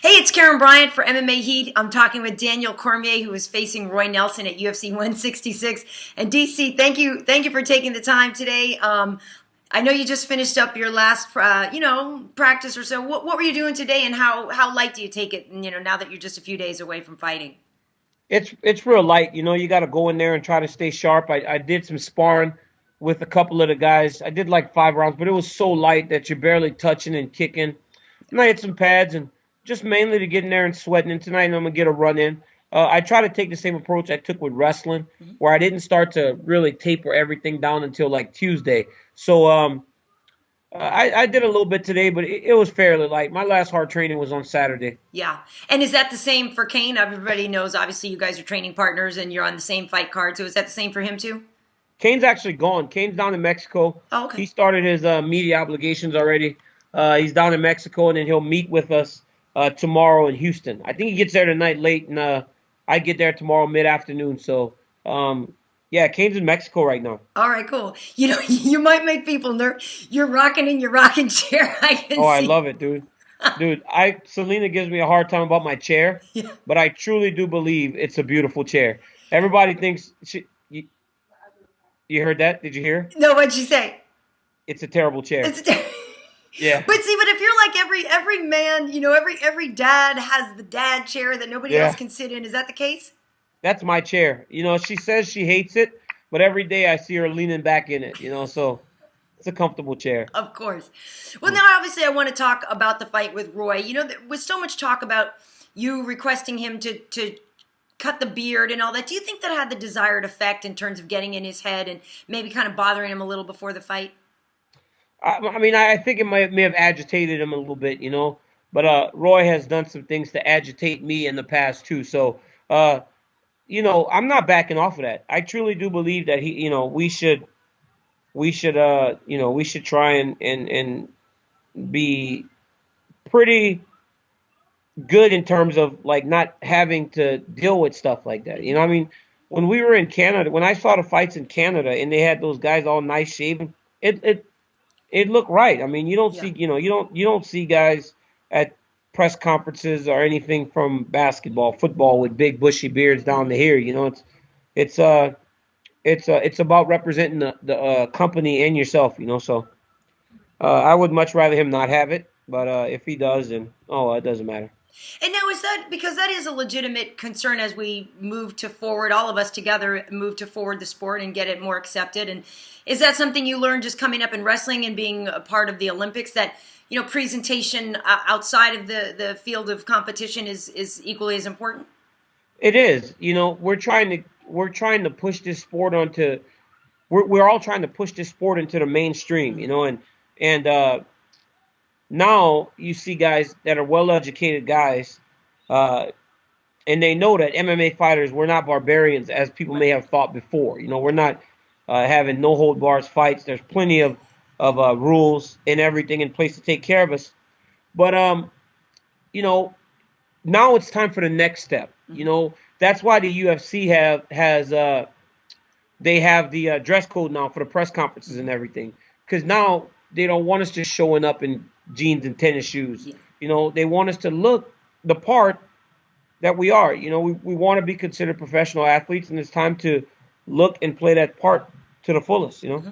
Hey, it's Karyn Bryant for MMA Heat. I'm talking with Daniel Cormier, who is facing Roy Nelson at UFC 166. And DC, thank you for taking the time today. I know you just finished up your last, practice or so. What were you doing today, and how light do you take it? Now that you're just a few days away from fighting. It's real light. You got to go in there and try to stay sharp. I did some sparring with a couple of the guys. I did like 5 rounds, but it was so light that you're barely touching and kicking. And I hit some pads and just mainly to get in there and sweating. And tonight I'm going to get a run in. I try to take the same approach I took with wrestling, where I didn't start to really taper everything down until like Tuesday. So I did a little bit today, but it was fairly light. My last hard training was on Saturday. Yeah. And is that the same for Cain? Everybody knows, obviously, you guys are training partners and you're on the same fight card. So is that the same for him too? Cain's actually gone. Cain's down in Mexico. Oh, okay. He started his media obligations already. He's down in Mexico, and then he'll meet with us tomorrow in Houston. I think he gets there tonight late, and I get there tomorrow mid-afternoon. So, yeah, Cain's in Mexico right now. All right, cool. You might make people nervous. You're rocking in your rocking chair. I can see. I love it, dude. Dude, Selena gives me a hard time about my chair, Yeah. but I truly do believe it's a beautiful chair. Everybody thinks you heard that? Did you hear? No, what'd you say? It's a terrible chair. Yeah. But see, but if you're like every man, every dad has the dad chair that nobody else can sit in. Is that the case? That's my chair. She says she hates it, but every day I see her leaning back in it, so it's a comfortable chair. Of course. Well, now obviously I want to talk about the fight with Roy. With so much talk about you requesting him to cut the beard and all that, do you think that had the desired effect in terms of getting in his head and maybe kind of bothering him a little before the fight? I think it may have agitated him a little bit, but Roy has done some things to agitate me in the past too. So, I'm not backing off of that. I truly do believe that we should try and be pretty good in terms of like not having to deal with stuff like that. When we were in Canada, when I saw the fights in Canada and they had those guys all nice shaven, it looked right. You don't see, you don't see guys at press conferences or anything from basketball, football with big bushy beards down to here. It's about representing the company and yourself. So I would much rather him not have it, but if he does, then it doesn't matter. And now is that because that is a legitimate concern as we move to forward, all of us together move to forward the sport and get it more accepted? And is that something you learned just coming up in wrestling and being a part of the Olympics, that presentation outside of the field of competition is equally as important? It is. We're trying to push this sport onto. We're all trying to push this sport into the mainstream. And now you see guys that are well-educated guys, and they know that MMA fighters, we're not barbarians as people may have thought before. We're not having no-hold-bars fights. There's plenty of rules and everything in place to take care of us. But, now it's time for the next step. That's why the UFC they have the dress code now for the press conferences and everything. Because now they don't want us just showing up in jeans and tennis shoes. Yeah. They want us to look the part that we are. We want to be considered professional athletes, and it's time to look and play that part to the fullest. Mm-hmm.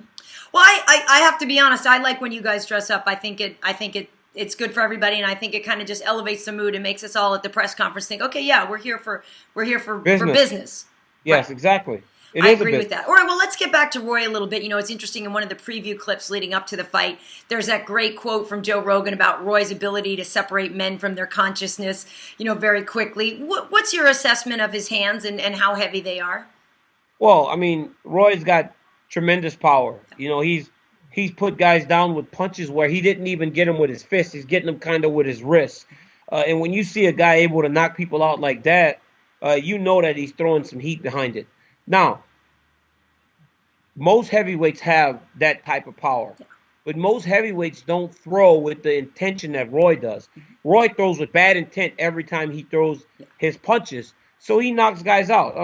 Well, I have to be honest. I like when you guys dress up. I think it's good for everybody, and I think it kind of just elevates the mood and makes us all at the press conference think, okay, yeah, we're here for business. Yes, right. Exactly. I agree with that. All right, well, let's get back to Roy a little bit. It's interesting, in one of the preview clips leading up to the fight, there's that great quote from Joe Rogan about Roy's ability to separate men from their consciousness, very quickly. What's your assessment of his hands and how heavy they are? Well, Roy's got tremendous power. He's put guys down with punches where he didn't even get them with his fists. He's getting them kind of with his wrists. And when you see a guy able to knock people out like that, you know that he's throwing some heat behind it. Now, most heavyweights have that type of power, but most heavyweights don't throw with the intention that Roy does. Roy throws with bad intent every time he throws his punches, so he knocks guys out.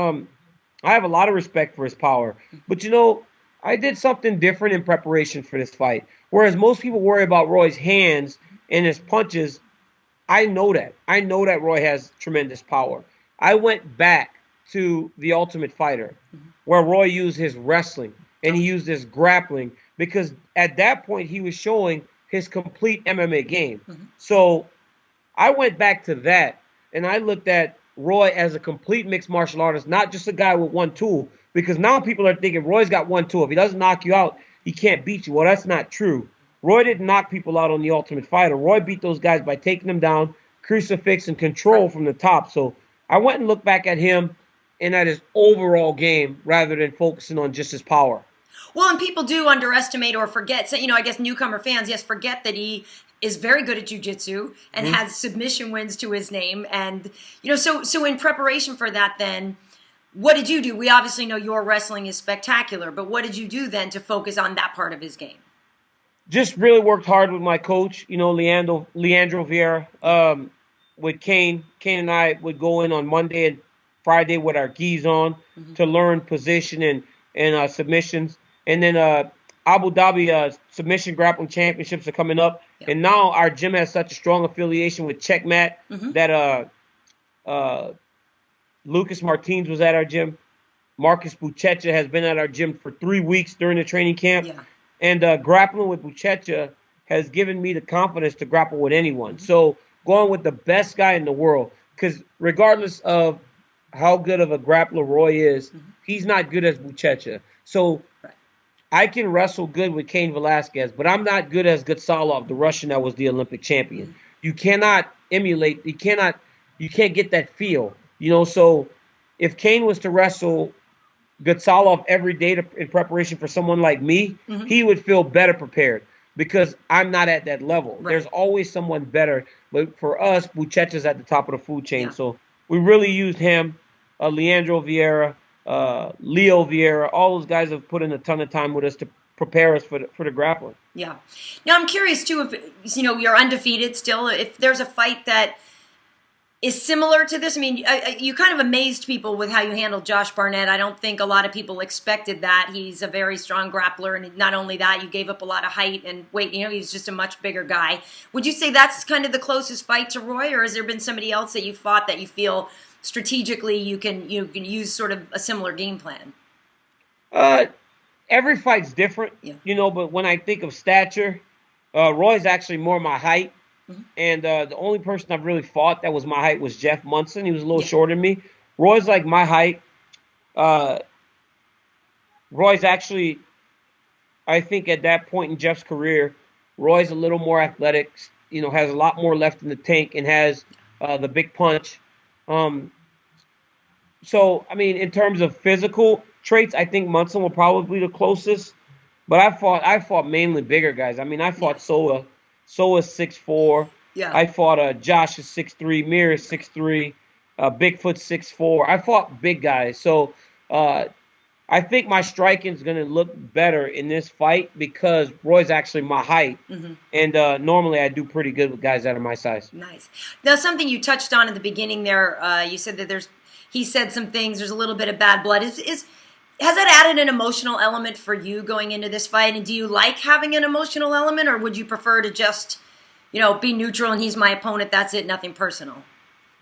I have a lot of respect for his power, but I did something different in preparation for this fight. Whereas most people worry about Roy's hands and his punches, I know that. I know that Roy has tremendous power. I went back to The Ultimate Fighter, where Roy used his wrestling and he used his grappling, because at that point he was showing his complete MMA game. So I went back to that, and I looked at Roy as a complete mixed martial artist, not just a guy with one tool, because now people are thinking Roy's got one tool. If he doesn't knock you out, he can't beat you. Well, that's not true. Roy didn't knock people out on The Ultimate Fighter. Roy beat those guys by taking them down, crucifix, and control from the top. So I went and looked back at him and at his overall game rather than focusing on just his power. Well, and people do underestimate or forget. So, I guess newcomer fans, yes, forget that he is very good at jiu-jitsu and has submission wins to his name. And, so in preparation for that then, what did you do? We obviously know your wrestling is spectacular, but what did you do then to focus on that part of his game? Just really worked hard with my coach, Leandro Vieira, with Cain. Cain and I would go in on Monday and Friday with our gis on to learn position and submissions. And then Abu Dhabi Submission Grappling Championships are coming up. Yep. And now our gym has such a strong affiliation with Checkmat that Lucas Martins was at our gym. Marcus Buchecha has been at our gym for 3 weeks during the training camp. Yeah. And grappling with Buchecha has given me the confidence to grapple with anyone. So going with the best guy in the world, because regardless of how good of a grappler Roy is, he's not good as Buchecha. So I can wrestle good with Cain Velasquez, but I'm not good as Gutsalov, the Russian that was the Olympic champion. You cannot emulate. You can't get that feel. So if Cain was to wrestle Gutsalov every day in preparation for someone like me, he would feel better prepared because I'm not at that level. Right. There's always someone better. But for us, Buchecha's at the top of the food chain. Yeah. So we really used him, Leandro Vieira, Leo Vieira. All those guys have put in a ton of time with us to prepare us for the grappling. Yeah. Now I'm curious too if you're undefeated still. If there's a fight that is similar to this. I mean, you kind of amazed people with how you handled Josh Barnett. I don't think a lot of people expected that. He's a very strong grappler, and not only that, you gave up a lot of height and weight. He's just a much bigger guy. Would you say that's kind of the closest fight to Roy, or has there been somebody else that you fought that you feel strategically you can use sort of a similar game plan? Every fight's different, but when I think of stature, Roy's actually more my height. And the only person I've really fought that was my height was Jeff Munson. He was a little shorter than me. Roy's like my height. Roy's actually, I think at that point in Jeff's career, Roy's a little more athletic, has a lot more left in the tank and has the big punch. So, I mean, in terms of physical traits, I think Munson will probably be the closest. But I fought mainly bigger guys. I mean, I fought Soa. Soa's 6'4". Yeah. I fought Josh is 6'3", Mir is 6'3", Bigfoot 6'4". I fought big guys. So I think my striking is going to look better in this fight because Roy's actually my height. And normally I do pretty good with guys that are my size. Nice. Now, something you touched on at the beginning there, you said that he said some things, there's a little bit of bad blood. Has that added an emotional element for you going into this fight? And do you like having an emotional element, or would you prefer to just, be neutral and he's my opponent, that's it, nothing personal?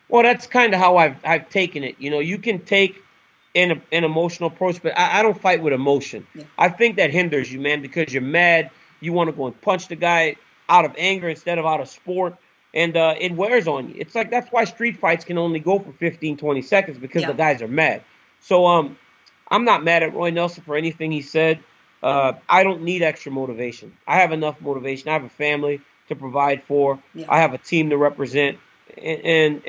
Well, that's kind of how I've taken it. You can take an emotional approach, but I don't fight with emotion. Yeah. I think that hinders you, man, because you're mad. You want to go and punch the guy out of anger instead of out of sport, and it wears on you. It's like that's why street fights can only go for 15, 20 seconds because the guys are mad. So I'm not mad at Roy Nelson for anything he said. I don't need extra motivation. I have enough motivation. I have a family to provide for. Yeah. I have a team to represent, and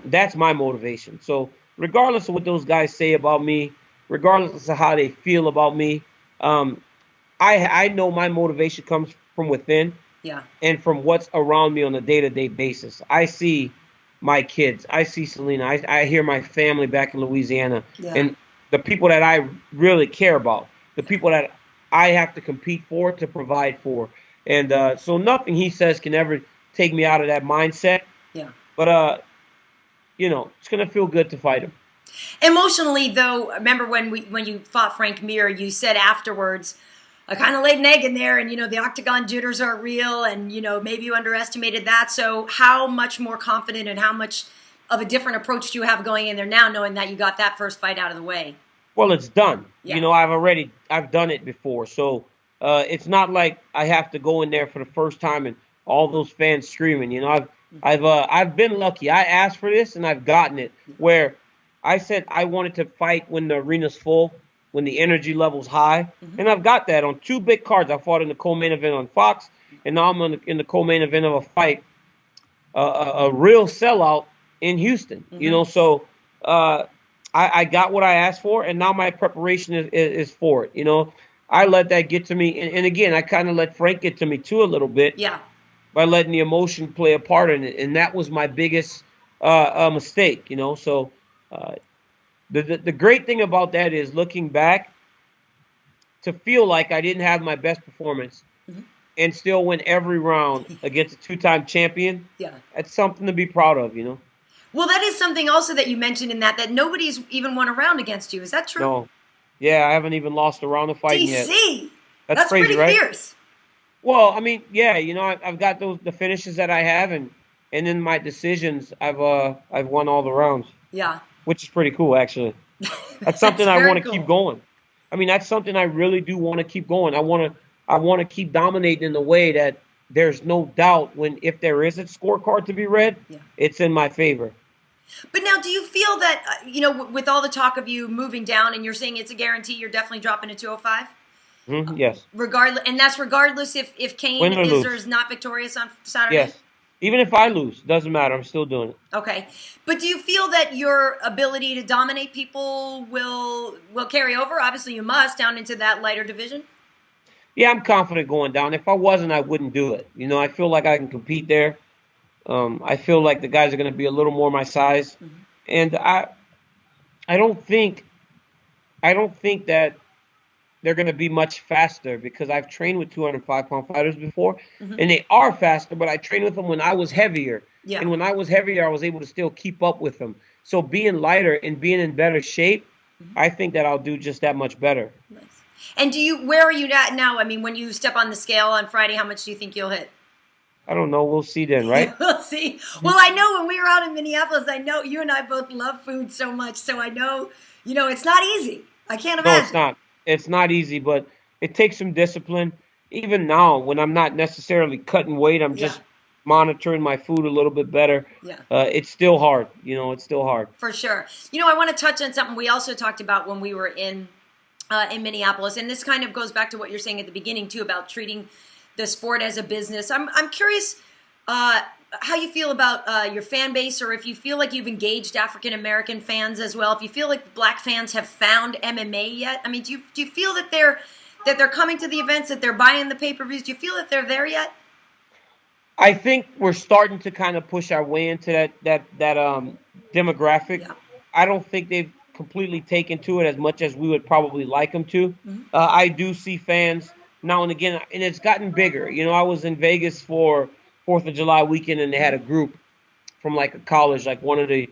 that's my motivation. So regardless of what those guys say about me, regardless of how they feel about me, I know my motivation comes from within and from what's around me on a day-to-day basis. I see my kids. I see Selena. I hear my family back in Louisiana. Yeah. And the people that I really care about, the people that I have to compete for, to provide for. And so nothing he says can ever take me out of that mindset. Yeah. But, it's going to feel good to fight him. Emotionally, though, remember when you fought Frank Mir, you said afterwards, I kind of laid an egg in there, and the octagon jitters are real, and maybe you underestimated that. So how much more confident and how much of a different approach do you have going in there now, knowing that you got that first fight out of the way? Well, it's done. Yeah. I've done it before, so it's not like I have to go in there for the first time and all those fans screaming. I've been lucky. I asked for this and I've gotten it. Where I said I wanted to fight when the arena's full, when the energy level's high, and I've got that on 2 big cards. I fought in the co-main event on Fox, and now I'm in the co-main event of a fight, a real sellout in Houston. So I got what I asked for, and now my preparation is for it. I let that get to me, and again, I kind of let Frank get to me too a little bit. Yeah. By letting the emotion play a part in it, and that was my biggest mistake. So the great thing about that is looking back, to feel like I didn't have my best performance and still win every round against a 2-time champion. Yeah. That's something to be proud of. Well, that is something also that you mentioned in that nobody's even won a round against you. Is that true? No. Yeah, I haven't even lost a round of fighting yet. DC. That's crazy, pretty right? fierce. Well, I mean, yeah, I've got the finishes that I have, and in my decisions, I've won all the rounds. Yeah. Which is pretty cool, actually. That's something I want to keep going. I mean, that's something I really do want to keep going. I want to keep dominating in the way that there's no doubt if there is a scorecard to be read, it's in my favor. But now, do you feel that, with all the talk of you moving down and you're saying it's a guarantee, you're definitely dropping to 205? Yes. Regardless if Cain is or is not victorious on Saturday? Yes. Even if I lose, doesn't matter. I'm still doing it. Okay. But do you feel that your ability to dominate people will carry over? Obviously, you must, down into that lighter division. Yeah, I'm confident going down. If I wasn't, I wouldn't do it. I feel like I can compete there. I feel like the guys are going to be a little more my size. And I don't think that they're going to be much faster, because I've trained with 205-pound fighters before, and they are faster, but I trained with them when I was heavier. Yeah. And when I was heavier, I was able to still keep up with them. So being lighter and being in better shape, I think that I'll do just that much better. Nice. And where are you at now? I mean, when you step on the scale on Friday, how much do you think you'll hit? I don't know. We'll see then, right? We'll see. Well, I know when we were out in Minneapolis, I know you and I both love food so much. So I know, it's not easy. I can't imagine. No, it's not. It's not easy, but it takes some discipline. Even now, when I'm not necessarily cutting weight, I'm just monitoring my food a little bit better. Yeah. It's still hard. It's still hard. For sure. I want to touch on something we also talked about when we were in Minneapolis, and this kind of goes back to what you're saying at the beginning too about treating the sport as a business. I'm curious how you feel about your fan base, or if you feel like you've engaged African American fans as well. If you feel like Black fans have found MMA yet. I mean, do you feel that they're coming to the events, that they're buying the pay-per-views? Do you feel that they're there yet? I think we're starting to kind of push our way into that demographic. Yeah. I don't think they've completely taken to it as much as we would probably like them to. I do see fans now and again, and it's gotten bigger. I was in Vegas for 4th of July weekend, and they had a group from like a college, like one of the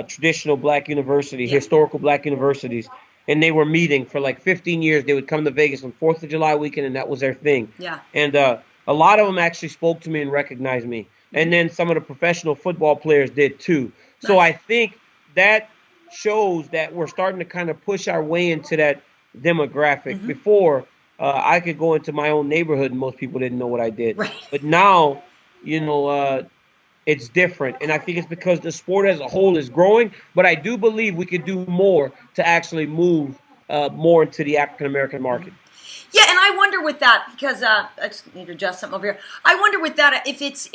traditional Black universities, historical Black universities, and they were meeting for like 15 years. They would come to Vegas on 4th of July weekend, and that was their thing. Yeah. And a lot of them actually spoke to me and recognized me. And then some of the professional football players did too. Nice. So I think that shows that we're starting to kind of push our way into that demographic. Before, I could go into my own neighborhood and most people didn't know what I did. Right. But now, it's different. And I think it's because the sport as a whole is growing. But I do believe we could do more to actually move more into the African-American market. Yeah, and I wonder with that, because I just need to adjust something over here. I wonder with that if it's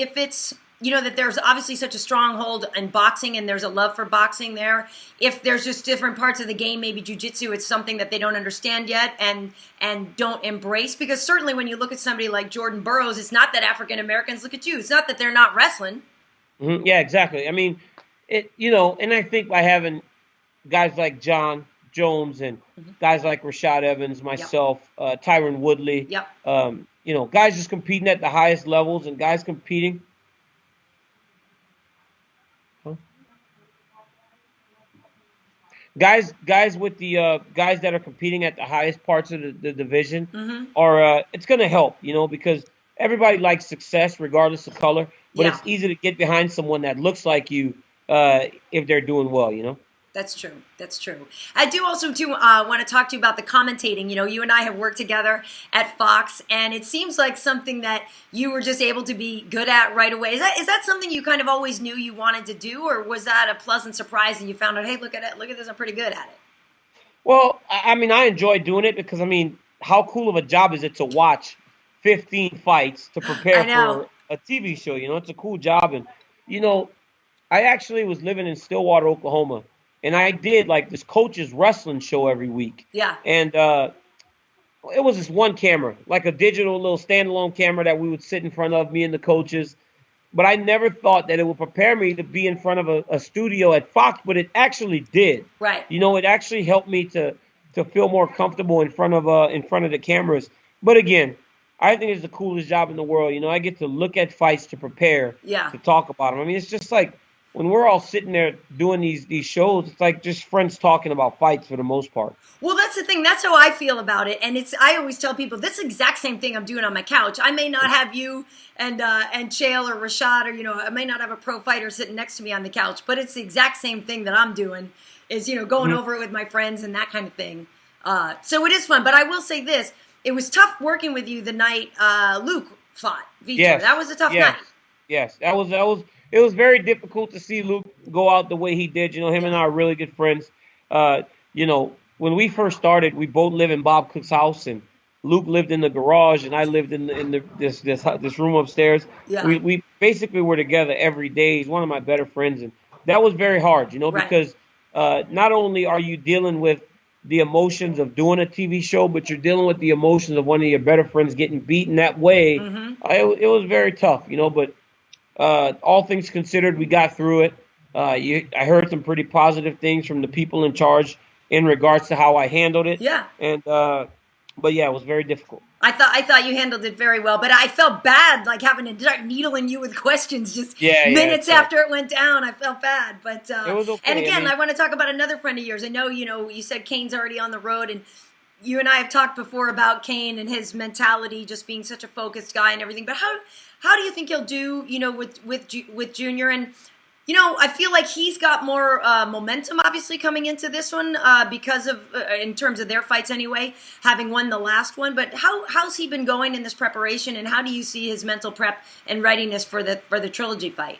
that there's obviously such a stronghold in boxing, and there's a love for boxing there. If there's just different parts of the game, maybe jiu-jitsu, it's something that they don't understand yet and don't embrace. Because certainly when you look at somebody like Jordan Burroughs, it's not that African Americans look at you. It's not that they're not wrestling. Yeah, exactly. I mean, and I think by having guys like John Jones and guys like Rashad Evans, myself, Tyron Woodley, guys just competing at the highest levels, and guys competing. guys with the guys that are competing at the highest parts of the division are it's going to help, because everybody likes success regardless of color, but Yeah. it's easy to get behind someone that looks like you if they're doing well. That's true. That's true. I do also want to talk to you about the commentating. You and I have worked together at Fox, and it seems like something that you were just able to be good at right away. Is that something you kind of always knew you wanted to do, or was that a pleasant surprise and you found out, hey, look at this, I'm pretty good at it? Well, I enjoy doing it because how cool of a job is it to watch 15 fights to prepare for a TV show? It's a cool job, and I actually was living in Stillwater, Oklahoma. And I did like this coach's wrestling show every week. Yeah. And it was this one camera, like a digital little standalone camera that we would sit in front of, me and the coaches. But I never thought that it would prepare me to be in front of a studio at Fox, but it actually did. Right. It actually helped me to feel more comfortable in front of the cameras. But again, I think it's the coolest job in the world. I get to look at fights to prepare to talk about them. It's just like, when we're all sitting there doing these shows, it's like just friends talking about fights for the most part. Well, that's the thing. That's how I feel about it. And I always tell people this exact same thing I'm doing on my couch. I may not have you and Chael or Rashad, or I may not have a pro fighter sitting next to me on the couch, but it's the exact same thing that I'm doing. Is going over it with my friends and that kind of thing. So it is fun. But I will say this: it was tough working with you the night Luke fought Vitor. Yes. That was a tough night. Yes, that was. It was very difficult to see Luke go out the way he did. Him and I are really good friends. When we first started, we both lived in Bob Cook's house, and Luke lived in the garage, and I lived in this room upstairs. Yeah. We basically were together every day. He's one of my better friends, and that was very hard, because not only are you dealing with the emotions of doing a TV show, but you're dealing with the emotions of one of your better friends getting beaten that way. It was very tough, but all things considered, we got through it. I heard some pretty positive things from the people in charge in regards to how I handled it. Yeah. And but yeah, it was very difficult. I thought you handled it very well, but I felt bad, like having to start needling you with questions just minutes after it went down. I felt bad, but it was okay. And again, I want to talk about another friend of yours. I know you said Cain's already on the road, and you and I have talked before about Cain and his mentality, just being such a focused guy and everything. But how do you think he'll do, with Junior? And, I feel like he's got more momentum, obviously, coming into this one because of, in terms of their fights anyway, having won the last one. But how's he been going in this preparation, and how do you see his mental prep and readiness for the Trilogy fight?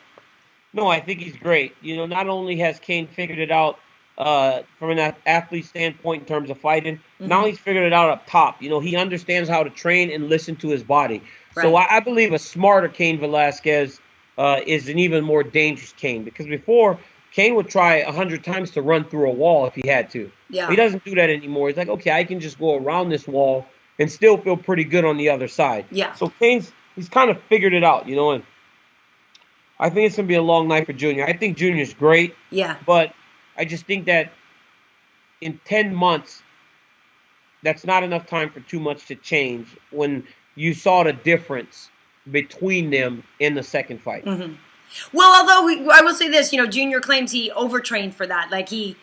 No, I think he's great. Not only has Cain figured it out from an athlete standpoint in terms of fighting, now he's figured it out up top. He understands how to train and listen to his body. Right. So I believe a smarter Cain Velasquez is an even more dangerous Cain, because before, Cain would try 100 times to run through a wall if he had to. Yeah. He doesn't do that anymore. He's like, okay, I can just go around this wall and still feel pretty good on the other side. Yeah. So he's kind of figured it out, and I think it's going to be a long night for Junior. I think Junior's great. Yeah. But I just think that in 10 months, that's not enough time for too much to change when you saw the difference between them in the second fight. Well, although I will say this, Junior claims he overtrained for that. Like we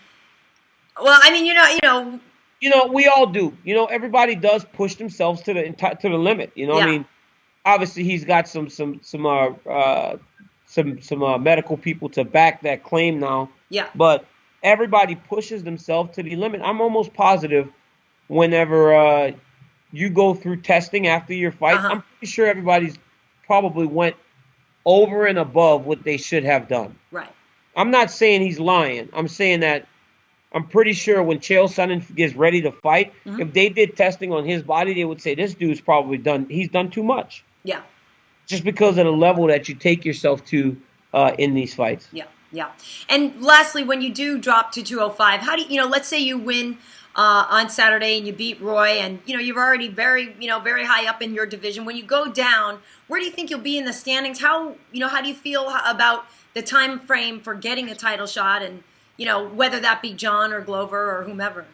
all do. Everybody does push themselves to the limit. Yeah. Obviously he's got some medical people to back that claim now. Yeah. But everybody pushes themselves to the limit. I'm almost positive whenever you go through testing after your fight, I'm pretty sure everybody's probably went over and above what they should have done. Right. I'm not saying he's lying. I'm saying that I'm pretty sure when Chael Sonnen gets ready to fight, if they did testing on his body, they would say this dude's probably he's done too much. Yeah. Just because of the level that you take yourself to in these fights. Yeah. Yeah. And lastly, when you do drop to 205, how do let's say you win on Saturday and you beat Roy, and you're already very high up in your division. When you go down, where do you think you'll be in the standings? How do you feel about the time frame for getting a title shot, and whether that be John or Glover or whomever?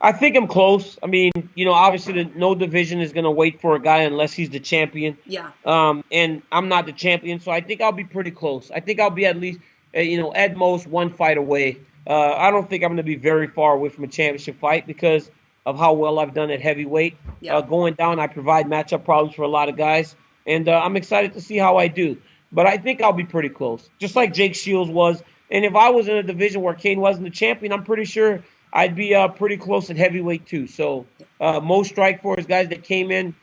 I think I'm close. Obviously no division is going to wait for a guy unless he's the champion. Yeah. And I'm not the champion, so I think I'll be pretty close. I think I'll be at least at most one fight away I don't think I'm going to be very far away from a championship fight because of how well I've done at heavyweight. Yeah. Going down, I provide matchup problems for a lot of guys, and I'm excited to see how I do. But I think I'll be pretty close, just like Jake Shields was. And if I was in a division where Cain wasn't the champion, I'm pretty sure I'd be pretty close at heavyweight too. So most Strikeforce guys that came in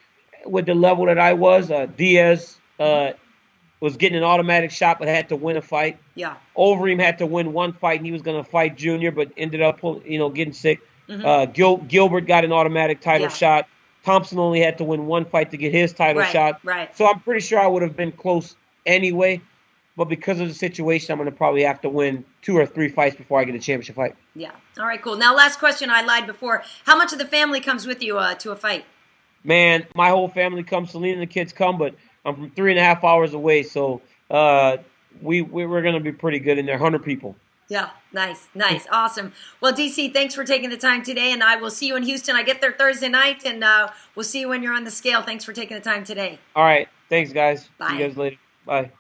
with the level that I was, Diaz was getting an automatic shot but had to win a fight. Yeah. Overeem had to win one fight, and he was going to fight Junior, but ended up, getting sick. Gilbert got an automatic title shot. Thompson only had to win one fight to get his title shot. Right. So I'm pretty sure I would have been close anyway. But because of the situation, I'm going to probably have to win 2 or 3 fights before I get a championship fight. Yeah. All right, cool. Now, last question. I lied before. How much of the family comes with you to a fight? Man, my whole family comes. Selena and the kids come, but I'm from 3.5 hours away, so we're going to be pretty good in there. 100 people. Yeah, nice, awesome. Well, DC, thanks for taking the time today, and I will see you in Houston. I get there Thursday night, and we'll see you when you're on the scale. Thanks for taking the time today. All right, thanks, guys. Bye. See you guys later. Bye.